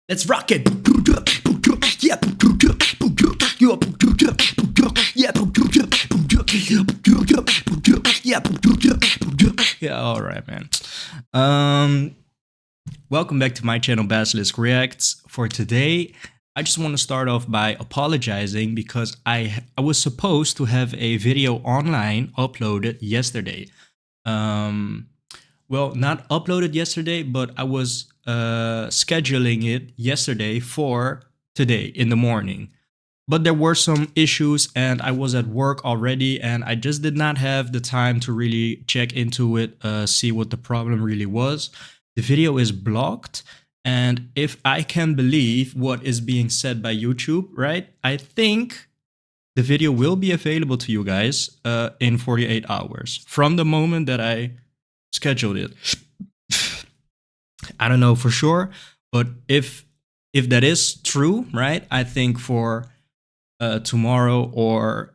Let's rock it. Yeah. Yeah, all right, man. Welcome back to my channel, Basilisk Reacts. For today, I just want to start off by apologizing because I was supposed to have a video online uploaded yesterday. Well, not uploaded yesterday, but I was scheduling it yesterday for today in the morning. But there were some issues and I was at work already and I just did not have the time to really check into it, see what the problem really was. The video is blocked, and if I can believe what is being said by YouTube, right, I think the video will be available to you guys in 48 hours from the moment that I scheduled it. I don't know for sure, but if that is true, right, I think for tomorrow or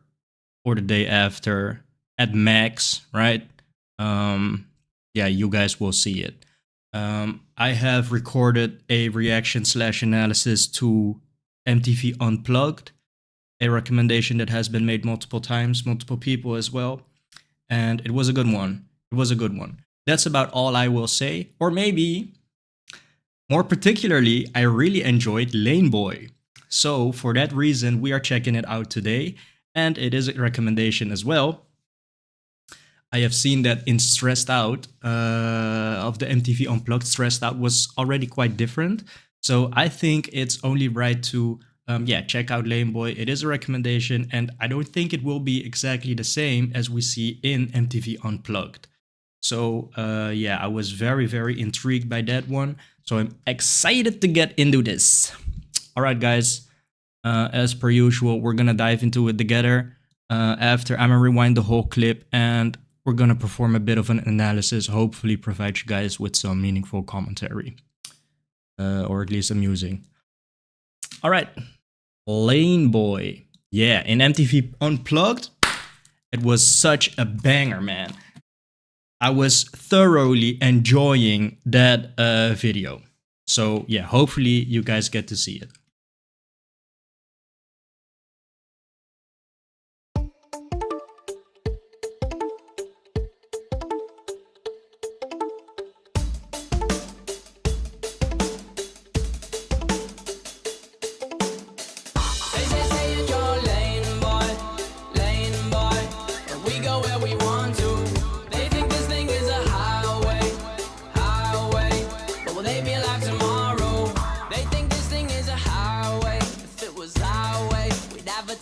the day after at max, right, yeah, you guys will see it. I have recorded a reaction / analysis to MTV Unplugged, a recommendation that has been made multiple times, multiple people as well, and it was a good one. It was a good one. That's about all I will say. Or maybe, more particularly, I really enjoyed Laneboy. So for that reason, we are checking it out today, and it is a recommendation as well. I have seen that in Stressed Out, of the MTV Unplugged, Stressed Out was already quite different. So I think it's only right to, yeah, check out Laneboy. It is a recommendation, and I don't think it will be exactly the same as we see in MTV Unplugged. So yeah, I was very, very intrigued by that one. So I'm excited to get into this. All right, guys, as per usual, we're gonna dive into it together. After I'm gonna rewind the whole clip and we're gonna perform a bit of an analysis, hopefully provide you guys with some meaningful commentary, or at least amusing. All right, Laneboy. Yeah, in MTV Unplugged, it was such a banger, man. I was thoroughly enjoying that video. So yeah, hopefully you guys get to see it.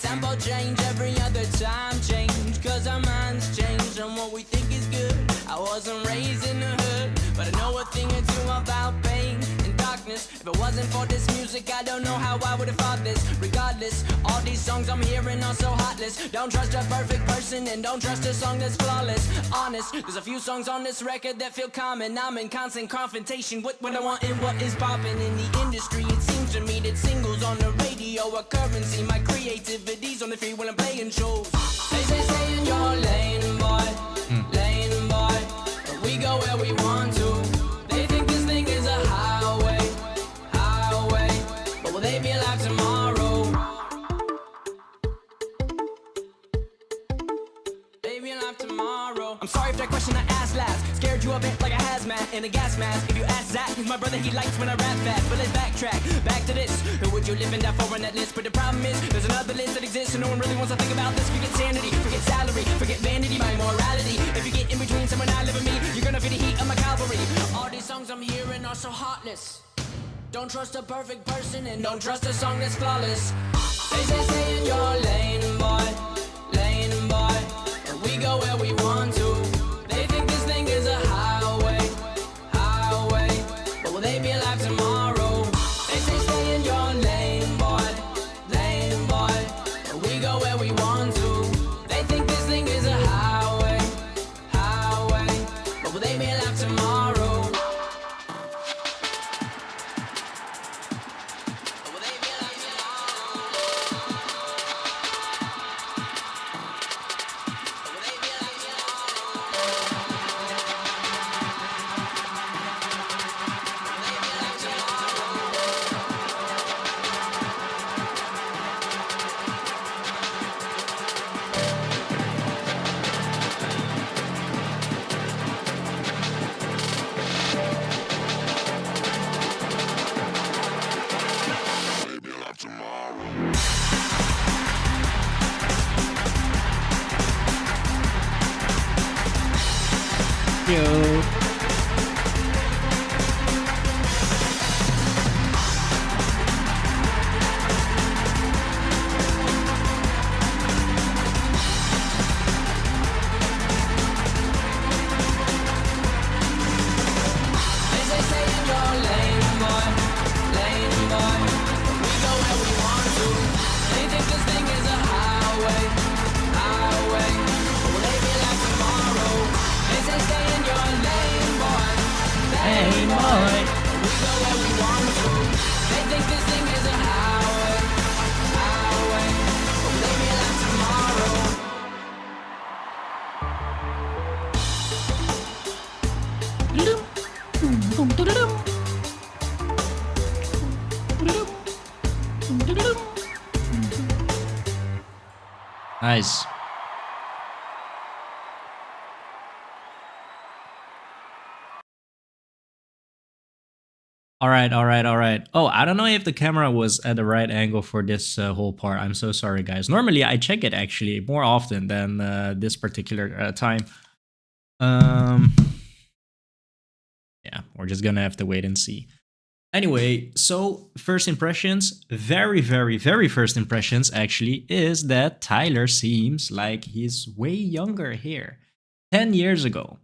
Tempo change every other time change, cause our minds change and what we think is good. I wasn't raised in the hood, but I know a thing or two about pain and darkness. If it wasn't for this music, I don't know how I would have thought this. Regardless, all these songs I'm hearing are so heartless. Don't trust a perfect person and don't trust a song that's flawless. Honest, there's a few songs on this record that feel common. I'm in constant confrontation with what I want and what is popping in the industry. It seems to me that singles on the radio are currency. My creativity's on the free when I'm playing shows. They say stay in your lane, boy, lane, boy, but we go where we want to. They think this thing is a highway, highway, but will they be alive tomorrow? They be alive tomorrow. I'm sorry if that question I asked last scared you a bit like a hazmat in a gas mask. If you ask Zach, who's my brother, he likes when I rap fast. But let's backtrack, back to this. Who would you live and die for on that list? But the problem is, there's another list that exists and no one really wants to think about this. Forget sanity, forget salary, forget vanity, my morality. If you get in between someone I live and me, you're gonna feel the heat of my cavalry. All these songs I'm hearing are so heartless. Don't trust a perfect person and don't trust a song that's flawless. They say stay in your lane, boy, and we go where we want to. They think this thing is a highway, highway, but will they be alive tomorrow? They say stay in your lane, boy, and we go where we want to. They think this thing is a highway, highway, but will they be alive tomorrow? Will they be alive tomorrow? Will they be alive tomorrow? Yo. They say in your lane, boy, we go where we want to. They think this thing is a highway, but they be like tomorrow. They say stay in your lane, boy, we go where we want to. They think this thing is a highway, but they be like tomorrow. Nice. All right, all right, all right. Oh, I don't know if the camera was at the right angle for this whole part. I'm so sorry, guys. Normally, I check it actually more often than this particular time. Yeah, we're just gonna have to wait and see. Anyway, so first impressions, very, very, very first impressions actually, is that Tyler seems like he's way younger here. 10 years ago.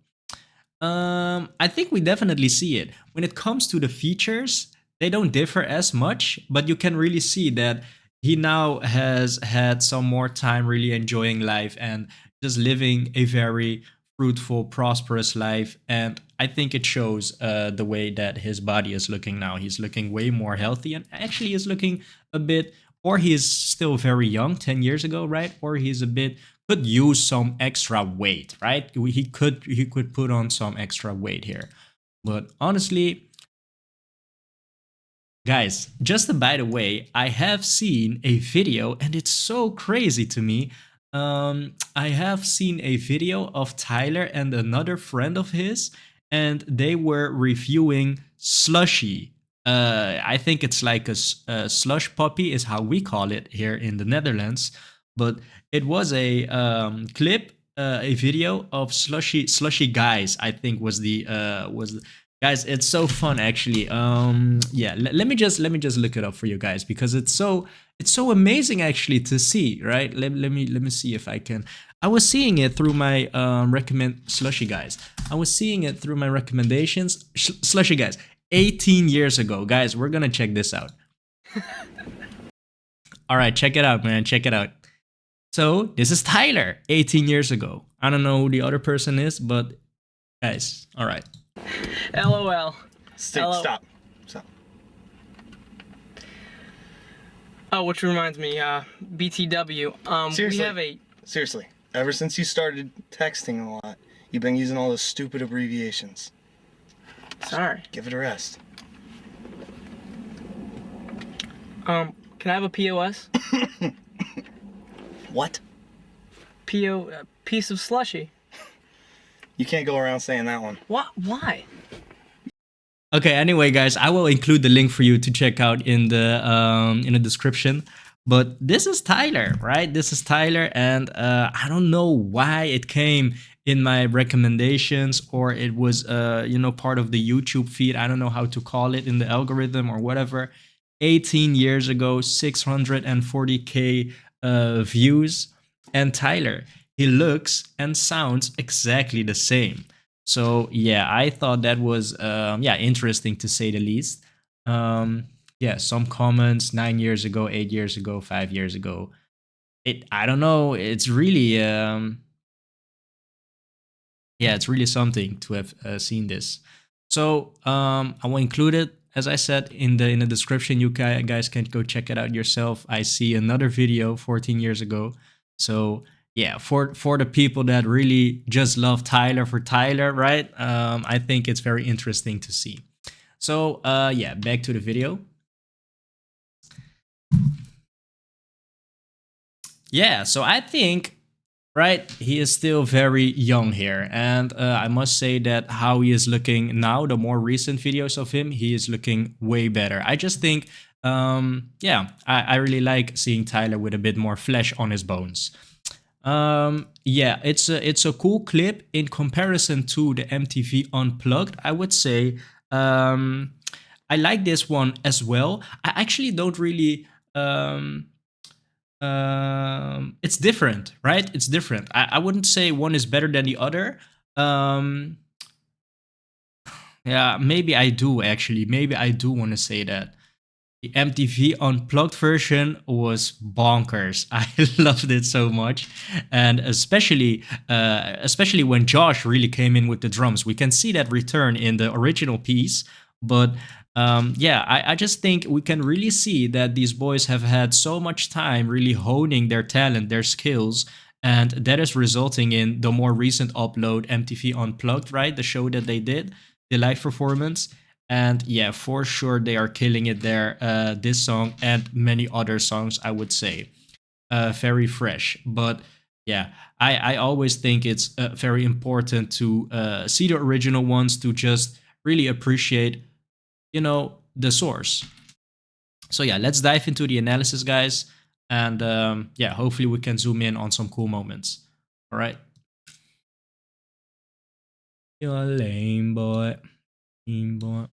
I think we definitely see it. When it comes to the features, they don't differ as much, but you can really see that he now has had some more time really enjoying life and just living a very fruitful, prosperous life. And I think it shows the way that his body is looking now. He's looking way more healthy and actually is looking a bit, or he is still very young, 10 years ago, right? Or he's a bit, could use some extra weight, right? He could put on some extra weight here. But honestly, guys, just by the way, I have seen a video and it's so crazy to me. I have seen a video of Tyler and another friend of his, and they were reviewing Slushy. I think it's like a slush puppy is how we call it here in the Netherlands. But it was a clip, a video of Slushy Guys. I think was guys. It's so fun actually. Yeah, let me just look it up for you guys because it's so amazing actually to see. Right? Let me see if I can. I was seeing it through my Slushy Guys. I was seeing it through my recommendations. Slushy Guys. 18 years ago, guys. We're gonna check this out. All right, check it out, man. Check it out. So this is Tyler, 18 years ago. I don't know who the other person is, but guys, all right. LOL. Stop. Oh, which reminds me, BTW. Seriously? We have a. Seriously, ever since you started texting a lot, you've been using all those stupid abbreviations. Sorry. Give it a rest. Can I have a POS? What? Piece of slushy. You can't go around saying that one. What? Why? Okay, anyway, guys, I will include the link for you to check out in the description. But this is Tyler, right? This is Tyler, and I don't know why it came in my recommendations or it was part of the YouTube feed. I don't know how to call it in the algorithm or whatever. 18 years ago, 640k views, and Tyler, he looks and sounds exactly the same. So yeah, I thought that was interesting to say the least. Yeah, some comments 9 years ago, 8 years ago, 5 years ago. I don't know. It's really it's really something to have seen this. So I will include it, as I said, in the description. You guys can go check it out yourself. I see another video 14 years ago. So yeah, for the people that really just love Tyler for Tyler, right? I think it's very interesting to see. So yeah, back to the video. Yeah, so I think, right, he is still very young here. And I must say that how he is looking now, the more recent videos of him, he is looking way better. I just think, I really like seeing Tyler with a bit more flesh on his bones. Yeah, it's a cool clip in comparison to the MTV Unplugged. I would say I like this one as well. I actually don't really. It's different, right? It's different. I wouldn't say one is better than the other. Um, yeah, maybe I do actually. Maybe I do want to say that. The MTV Unplugged version was bonkers. I loved it so much, and especially when Josh really came in with the drums. We can see that return in the original piece, but yeah, I just think we can really see that these boys have had so much time really honing their talent, their skills, and that is resulting in the more recent upload, MTV Unplugged, right? The show that they did, the live performance. And yeah, for sure they are killing it there. This song and many other songs, I would say, very fresh. But yeah, I always think it's very important to see the original ones to just really appreciate, the source. So yeah, let's dive into the analysis, guys, and yeah, hopefully we can zoom in on some cool moments. All right. You're a lame boy. Lame boy.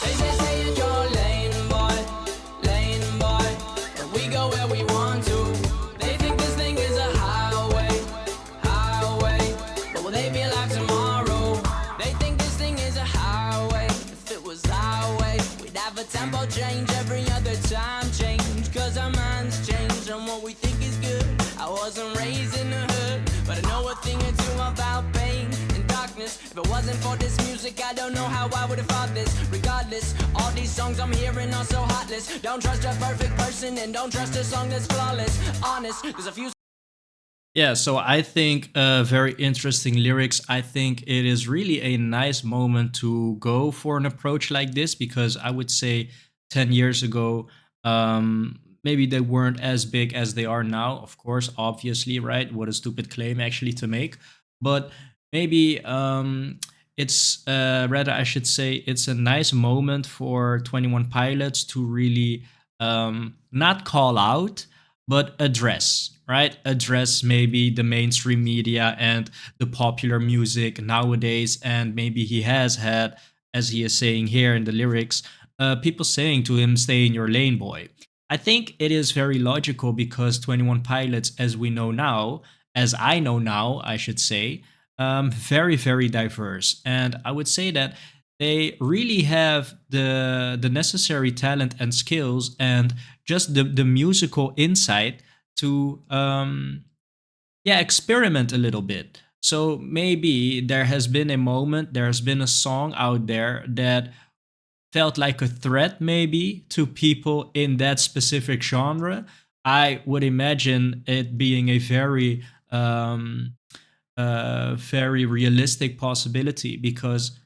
They say you're lame boy, but we go where we want to. They think this thing is a highway, but will they be alive tomorrow? They think this thing is a highway. If it was highway, we'd have a tempo change every other time change. Cause our minds change on what we think is good. I wasn't raised in the hood, but I know a thing or two about pain and darkness. If it wasn't for this music, I don't know how I would have thought this. Regardless, all these songs I'm hearing are so heartless. Don't trust a perfect person and don't trust a song that's flawless. Honest, there's a few. Yeah, so I think very interesting lyrics. I think it is really a nice moment to go for an approach like this because I would say 10 years ago, maybe they weren't as big as they are now. Of course, obviously, right? What a stupid claim actually to make. But maybe it's rather, I should say, it's a nice moment for 21 Pilots to really not call out, but address, right? Address maybe the mainstream media and the popular music nowadays. And maybe he has had, as he is saying here in the lyrics, people saying to him, stay in your lane, boy. I think it is very logical because 21 Pilots, as we know now, as I know now, I should say, very, very diverse. And I would say that they really have the necessary talent and skills and just the musical insight to yeah, experiment a little bit. So maybe there has been a moment, there has been a song out there that felt like a threat maybe to people in that specific genre. I would imagine it being a very realistic possibility because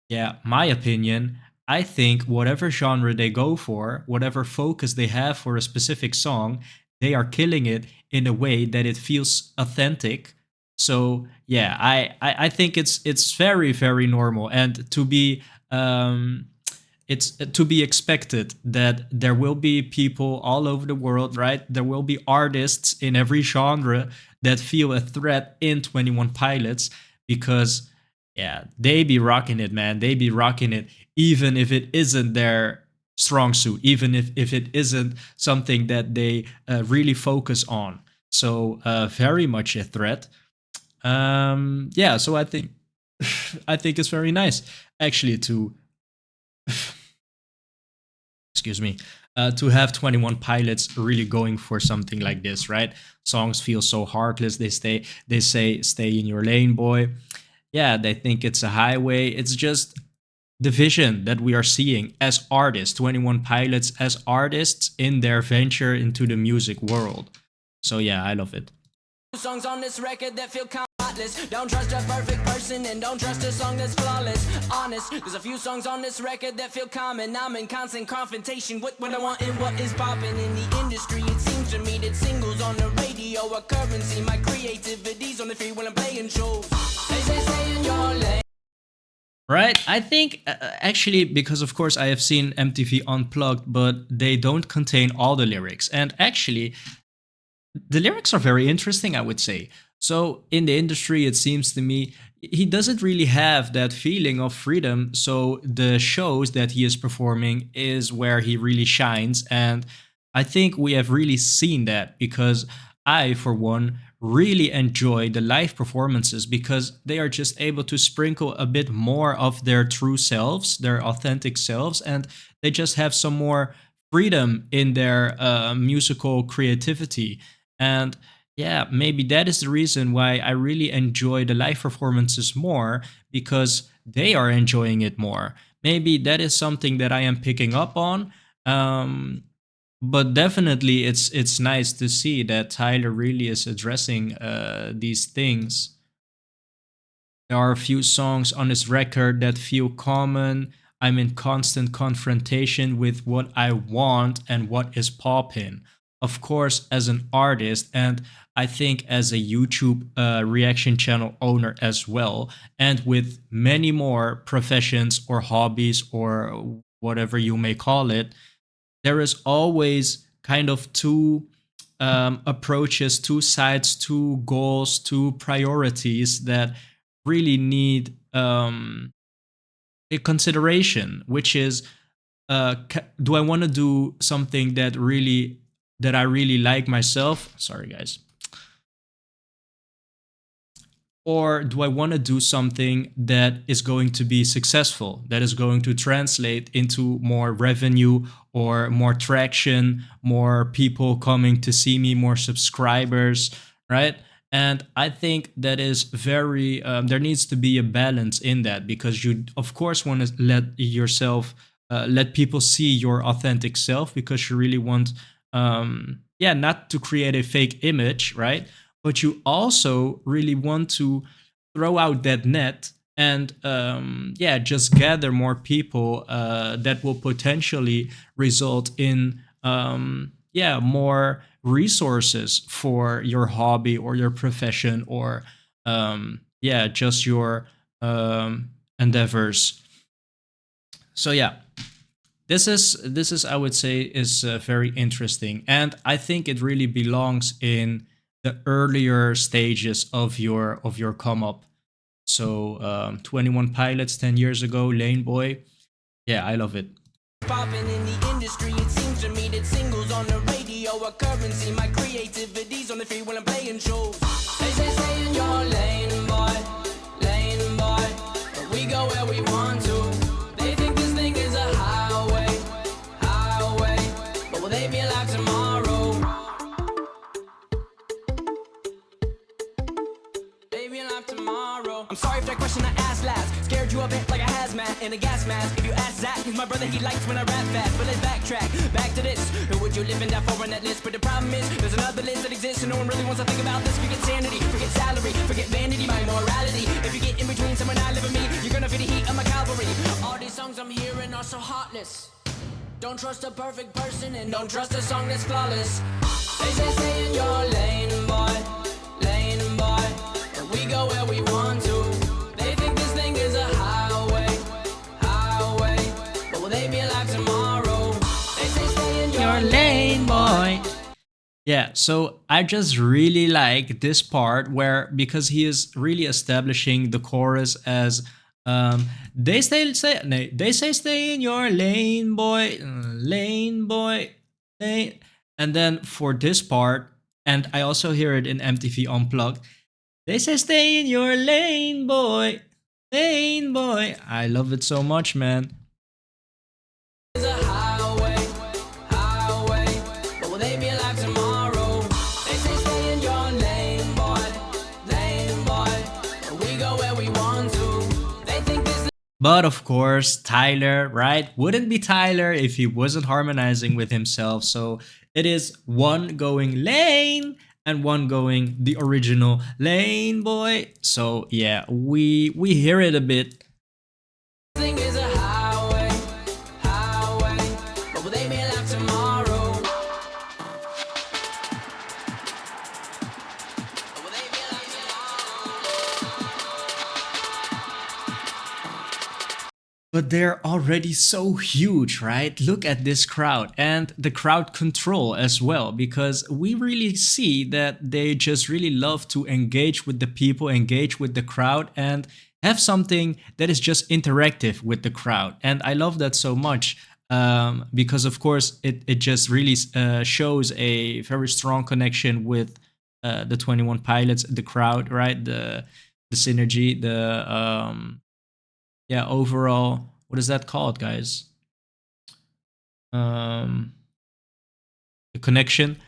yeah, my opinion, I think whatever genre they go for, whatever focus they have for a specific song, they are killing it in a way that it feels authentic. So yeah, I think it's very, very normal and to be it's to be expected that there will be people all over the world, right? There will be artists in every genre that feel a threat in 21 Pilots because yeah, they be rocking it, man. They be rocking it, even if it isn't their strong suit, even if it isn't something that they really focus on. So very much a threat. Yeah, so I think I think it's very nice actually to excuse me, to have 21 Pilots really going for something like this, right? Songs feel so heartless. They say, stay in your lane, boy. Yeah, they think it's a highway. It's just the vision that we are seeing as artists, 21 Pilots as artists in their venture into the music world. So yeah, I love it. Songs on this record that feel heartless. Don't trust a perfect person and don't trust a song that's flawless. Honest, there's a few songs on this record that feel common. I'm in constant confrontation with what I want and what is popping in the industry. It seems to me that singles on the radio are currency. My creativity's on the free when I'm playing shows. They say stay in your lane. Right? I think actually, because of course I have seen MTV Unplugged, but they don't contain all the lyrics. And actually, the lyrics are very interesting, I would say. So in the industry, it seems to me he doesn't really have that feeling of freedom. So the shows that he is performing is where he really shines. And I think we have really seen that because I, for one, really enjoy the live performances because they are just able to sprinkle a bit more of their true selves, their authentic selves, and they just have some more freedom in their musical creativity. And yeah, maybe that is the reason why I really enjoy the live performances more because they are enjoying it more. Maybe that is something that I am picking up on. But definitely, it's nice to see that Tyler really is addressing these things. There are a few songs on this record that feel common. I'm in constant confrontation with what I want and what is poppin'. Of course, as an artist, and I think as a YouTube reaction channel owner as well, and with many more professions or hobbies or whatever you may call it, there is always kind of two approaches, two sides, two goals, two priorities that really need a consideration, which is do I want to do something that I really like myself? Sorry, guys. Or do I want to do something that is going to be successful, that is going to translate into more revenue or more traction, more people coming to see me, more subscribers, right? And I think that is very, there needs to be a balance in that because you, of course, want to let yourself, let people see your authentic self because you really want, not to create a fake image, right? But you also really want to throw out that net and just gather more people that will potentially result in more resources for your hobby or your profession or just your endeavors. So yeah, this is I would say is very interesting, and I think it really belongs in the earlier stages of your come up. So 21 Pilots 10 years ago, Lane Boy. Yeah, I love it. Popping in the industry, it seems to me that singles on the radio are currency. My creativity's on the free when I'm playing shows. They say stay in your lane, boy, but we go where we want to. They think this thing is a highway, but will they be alive tomorrow? I'm sorry if that question I asked last scared you a bit like a hazmat in a gas mask. If you ask Zach, he's my brother, he likes when I rap fast. But let's backtrack, back to this. Who would you live and die for on that list? But the problem is, there's another list that exists and no one really wants to think about this. Forget sanity, forget salary, forget vanity, my morality. If you get in between someone I live with me, you're gonna feel the heat of my cavalry. All these songs I'm hearing are so heartless. Don't trust a perfect person and don't trust a song that's flawless. They say stay in your lane, boy, but we go where we want to. They think this thing is a highway, but will they be alive tomorrow? They say stay in your lane, boy. Yeah, so I just really like this part where, because he is really establishing the chorus as they say stay in your lane, boy, lane. And then for this part, and I also hear it in MTV Unplugged, they say stay in your lane, boy. I love it so much, man. It's a highway, but will they be alive tomorrow? They say stay in your lane, boy, but we go where we want to. They think this. But of course, Tyler, right? Wouldn't be Tyler if he wasn't harmonizing with himself. So it is one going lane and one going the original Lane Boy. So yeah, we hear it a bit. Thing is a highway, highway, but will they be alive tomorrow? Will they be alive But they're already so huge, right? Look at this crowd and the crowd control as well, because we really see that they just really love to engage with the people, engage with the crowd, and have something that is just interactive with the crowd. And I love that so much, because, of course, it just really shows a very strong connection with the 21 Pilots, the crowd, right? The synergy, the yeah, overall, what is that called, guys? The connection.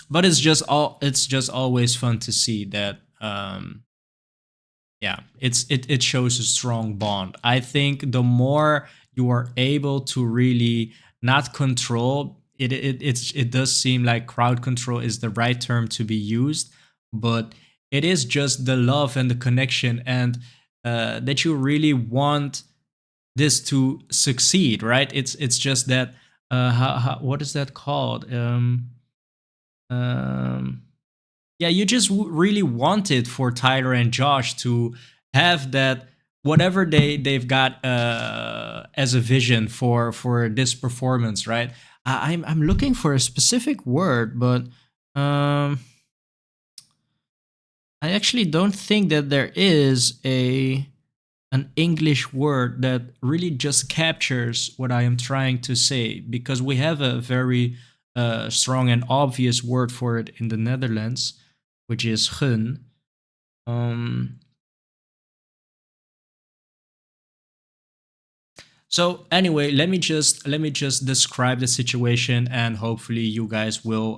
But it's just always fun to see that yeah, it shows a strong bond. I think the more you are able to really not control it, it does seem like crowd control is the right term to be used, but it is just the love and the connection, and that you really want this to succeed, right? It's just that what is that called? Yeah, you just really want it for Tyler and Josh to have that whatever they've got as a vision for this performance, right? I'm looking for a specific word, but I actually don't think that there is an English word that really just captures what I am trying to say, because we have a very strong and obvious word for it in the Netherlands, which is gun. So anyway, let me just describe the situation, and hopefully you guys will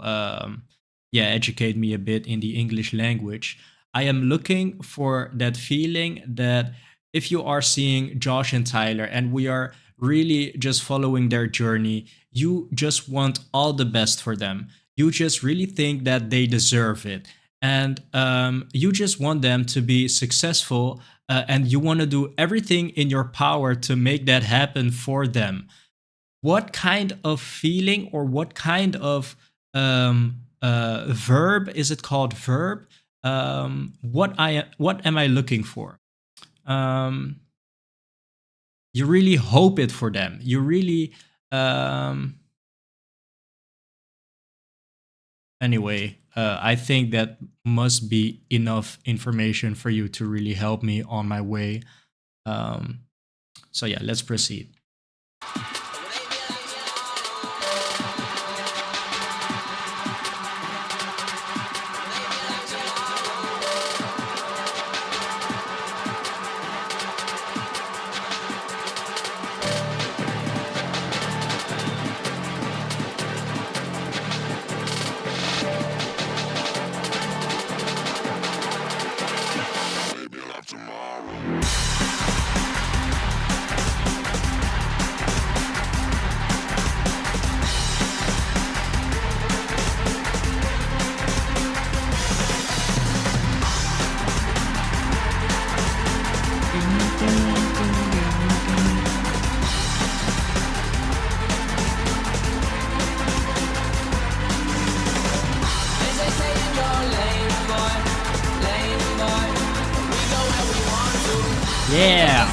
yeah, educate me a bit in the English language. I am looking for that feeling that if you are seeing Josh and Tyler and we are really just following their journey, you just want all the best for them. You just really think that they deserve it. And you just want them to be successful, and you want to do everything in your power to make that happen for them. What kind of feeling, or what kind of verb is it called? Verb? What am I looking for? You really hope it for them. You really anyway, I think that must be enough information for you to really help me on my way. So yeah, let's proceed. Yeah.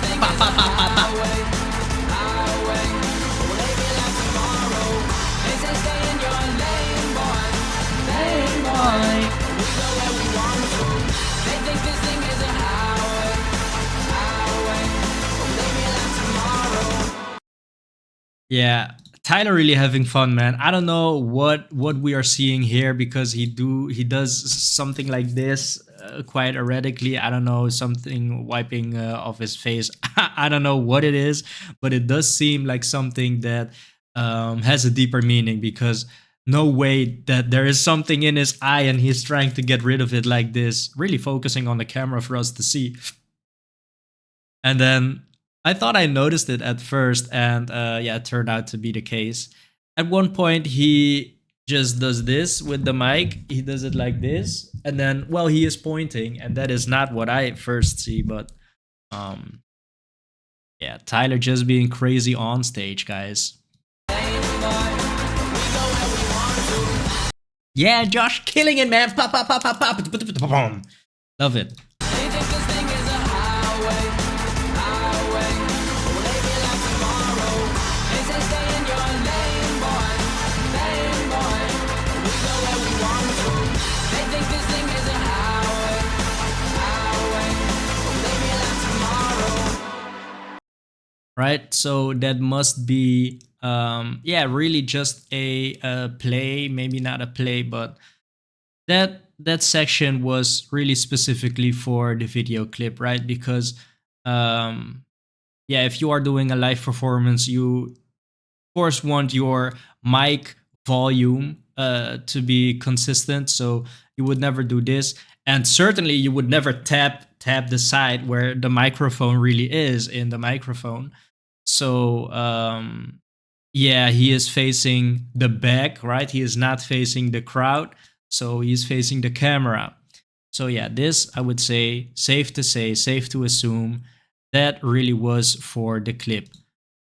Yeah, Tyler really having fun, man. I don't know what we are seeing here, because he does something like this quite erratically. I don't know, something wiping off his face. I don't know what it is, but it does seem like something that has a deeper meaning, because no way that there is something in his eye and he's trying to get rid of it like this, really focusing on the camera for us to see. And then I thought I noticed it at first, and yeah, it turned out to be the case. At one point, he just does this with the mic. He does it like this, and then, well, he is pointing, and that is not what I first see. But um, yeah, Tyler just being crazy on stage, guys. Yeah, Josh killing it, man. Pop, pop, pop, pop, pop. Love it. Right, so that must be yeah, really just a play, maybe not a play, but that section was really specifically for the video clip, right? Because um yeah, if you are doing a live performance, you of course want your mic volume to be consistent, so you would never do this, and certainly you would never tap the side where the microphone really is in the microphone. So yeah, he is facing the back, right? He is not facing the crowd, so he's facing the camera. So yeah, this, I would say, safe to assume that really was for the clip,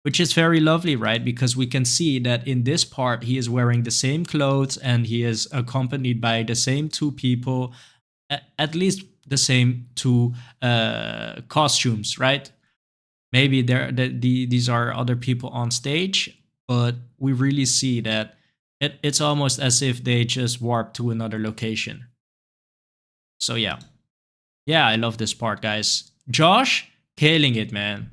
which is very lovely, right? Because we can see that in this part he is wearing the same clothes and he is accompanied by the same two people, at least the same two costumes, right? Maybe these are other people on stage, but we really see that it's almost as if they just warped to another location. So yeah, I love this part, guys. Josh killing it, man.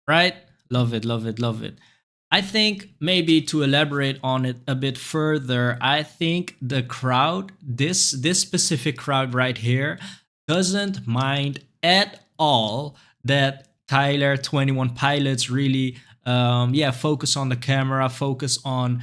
Right? Love it, love it, love it. I think maybe to elaborate on it a bit further, I think the crowd, this specific crowd right here, doesn't mind at all that Tyler 21 Pilots really yeah, focus on the camera, focus on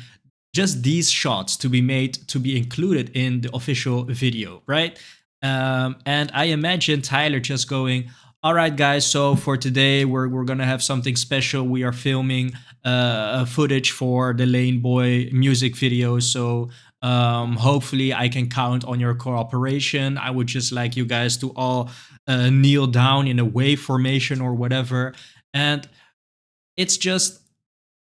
just these shots to be made to be included in the official video, right? And I imagine Tyler just going, all right, guys, so for today, we're going to have something special. We are filming footage for the Lane Boy music video. So hopefully I can count on your cooperation. I would just like you guys to all kneel down in a wave formation or whatever. And it's just,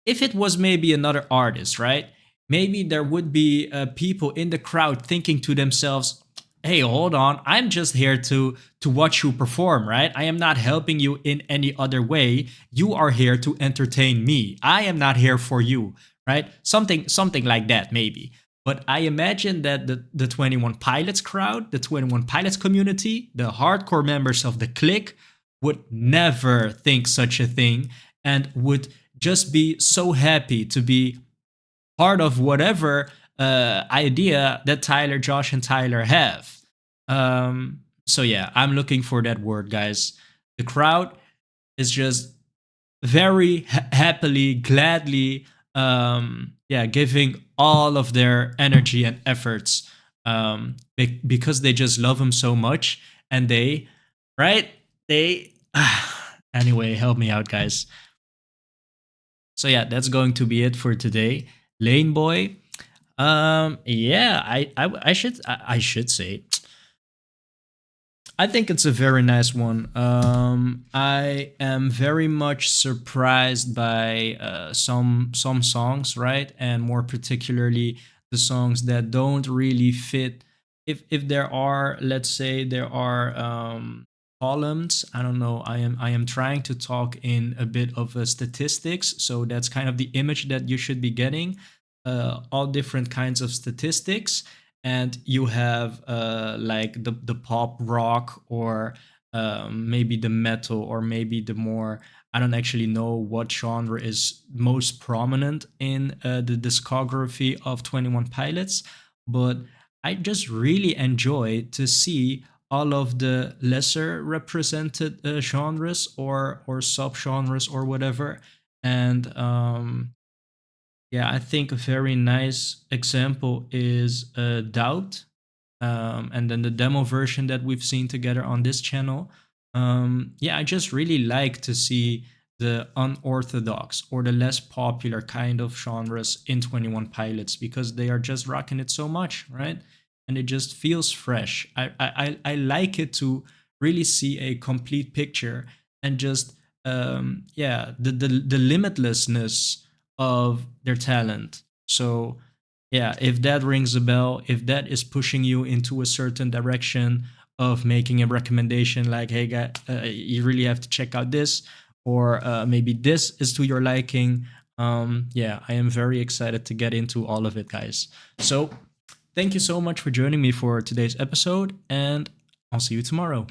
if it was maybe another artist, right? Maybe there would be people in the crowd thinking to themselves, hey, hold on, I'm just here to watch you perform, right? I am not helping you in any other way. You are here to entertain me. I am not here for you, right? Something like that, maybe. But I imagine that the 21 Pilots crowd, the 21 Pilots community, the hardcore members of the clique would never think such a thing and would just be so happy to be part of whatever idea that Tyler, Josh, and Tyler have. So yeah, I'm looking for that word, guys. The crowd is just very happily, gladly, yeah, giving all of their energy and efforts because they just love him so much, and they, right? They, anyway, help me out, guys. So yeah, that's going to be it for today. Lane Boy. Yeah, I should say, I think it's a very nice one. I am very much surprised by some songs, right? And more particularly the songs that don't really fit. If there are, let's say there are columns, I don't know. I am trying to talk in a bit of a statistics, so that's kind of the image that you should be getting. All different kinds of statistics, and you have like the pop rock, or maybe the metal, or maybe the more, I don't actually know what genre is most prominent in the discography of 21 Pilots, but I just really enjoy to see all of the lesser represented genres or subgenres or whatever, And yeah, I think a very nice example is Doubt, and then the demo version that we've seen together on this channel. Yeah, I just really like to see the unorthodox or the less popular kind of genres in 21 Pilots because they are just rocking it so much, right? And it just feels fresh. I like it to really see a complete picture and just yeah, the limitlessness of their talent. So yeah, if that rings a bell, if that is pushing you into a certain direction of making a recommendation like, hey guy, you really have to check out this, or maybe this is to your liking, yeah, I am very excited to get into all of it, guys. So thank you so much for joining me for today's episode, and I'll see you tomorrow.